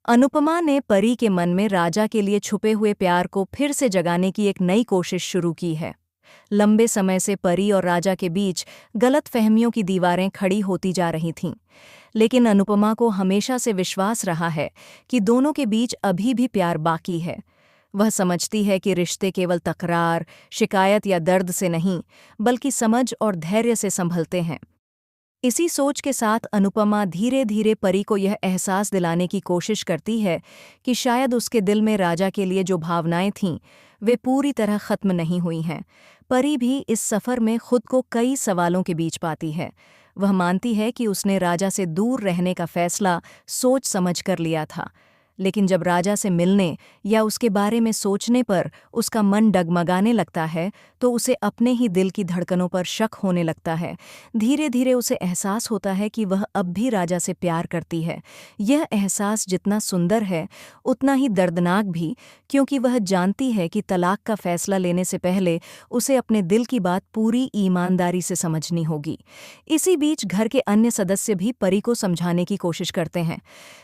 अनुपमा ने परी के मन में राजा के लिए छुपे हुए प्यार को फिर से जगाने की एक नई कोशिश शुरू की है। लंबे समय से परी और राजा के बीच गलतफहमियों की दीवारें खड़ी होती जा रही थीं, लेकिन अनुपमा को हमेशा से विश्वास रहा है कि दोनों के बीच अभी भी प्यार बाकी है। वह समझती है कि रिश्ते केवल तकरार, शिकायत या दर्द से नहीं, बल्कि समझ और धैर्य से संभलते हैं। इसी सोच के साथ अनुपमा धीरे धीरे परी को यह एहसास दिलाने की कोशिश करती है कि शायद उसके दिल में राजा के लिए जो भावनाएं थीं, वे पूरी तरह खत्म नहीं हुई हैं। परी भी इस सफ़र में खुद को कई सवालों के बीच पाती है। वह मानती है कि उसने राजा से दूर रहने का फैसला सोच समझ कर लिया था, लेकिन जब राजा से मिलने या उसके बारे में सोचने पर उसका मन डगमगाने लगता है, तो उसे अपने ही दिल की धड़कनों पर शक होने लगता है। धीरे धीरे उसे एहसास होता है कि वह अब भी राजा से प्यार करती है। यह एहसास जितना सुंदर है, उतना ही दर्दनाक भी, क्योंकि वह जानती है कि तलाक का फैसला लेने से पहले उसे अपने दिल की बात पूरी ईमानदारी से समझनी होगी। इसी बीच घर के अन्य सदस्य भी परी को समझाने की कोशिश करते हैं।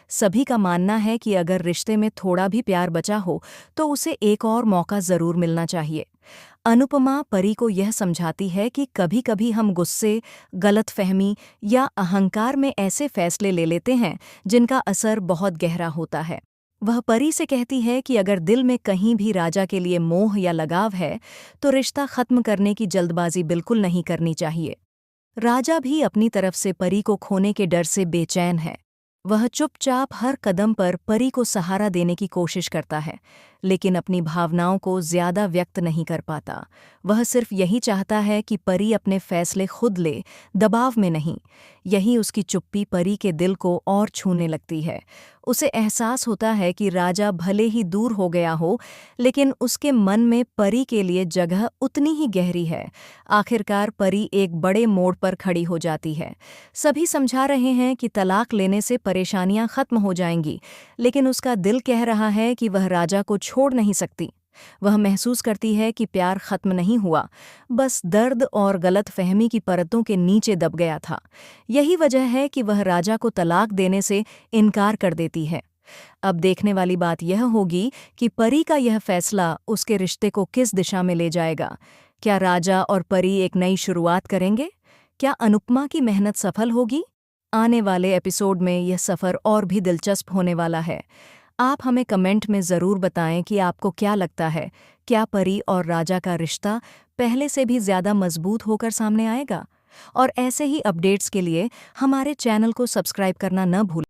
सभी का मानना है कि अगर रिश्ते में थोड़ा भी प्यार बचा हो तो उसे एक और मौका जरूर मिलना चाहिए। अनुपमा परी को यह समझाती है कि कभी-कभी हम गुस्से, गलतफहमी या अहंकार में ऐसे फैसले ले लेते हैं जिनका असर बहुत गहरा होता है। वह परी से कहती है कि अगर दिल में कहीं भी राजा के लिए मोह या लगाव है, तो रिश्ता खत्म करने की जल्दबाजी बिल्कुल नहीं करनी चाहिए। राजा भी अपनी तरफ से परी को खोने के डर से बेचैन है। वह चुपचाप हर कदम पर परी को सहारा देने की कोशिश करता है, लेकिन अपनी भावनाओं को ज्यादा व्यक्त नहीं कर पाता। वह सिर्फ यही चाहता है कि परी अपने फैसले खुद ले, दबाव में नहीं। यही उसकी चुप्पी परी के दिल को और छूने लगती है। उसे एहसास होता है कि राजा भले ही दूर हो गया हो, लेकिन उसके मन में परी के लिए जगह उतनी ही गहरी है। आखिरकार परी एक बड़े मोड़ पर खड़ी हो जाती है। सभी समझा रहे हैं कि तलाक लेने से परेशानियां खत्म हो जाएंगी, लेकिन उसका दिल कह रहा है कि वह राजा को छोड़ नहीं सकती। वह महसूस करती है कि प्यार खत्म नहीं हुआ, बस दर्द और गलतफहमी की परतों के नीचे दब गया था। यही वजह है कि वह राजा को तलाक देने से इनकार कर देती है। अब देखने वाली बात यह होगी कि परी का यह फैसला उसके रिश्ते को किस दिशा में ले जाएगा। क्या राजा और परी एक नई शुरुआत करेंगे? क्या अनुपमा की मेहनत सफल होगी? आने वाले एपिसोड में यह सफ़र और भी दिलचस्प होने वाला है। आप हमें कमेंट में ज़रूर बताएं कि आपको क्या लगता है, क्या परी और राजा का रिश्ता पहले से भी ज़्यादा मजबूत होकर सामने आएगा? और ऐसे ही अपडेट्स के लिए हमारे चैनल को सब्सक्राइब करना न भूलें।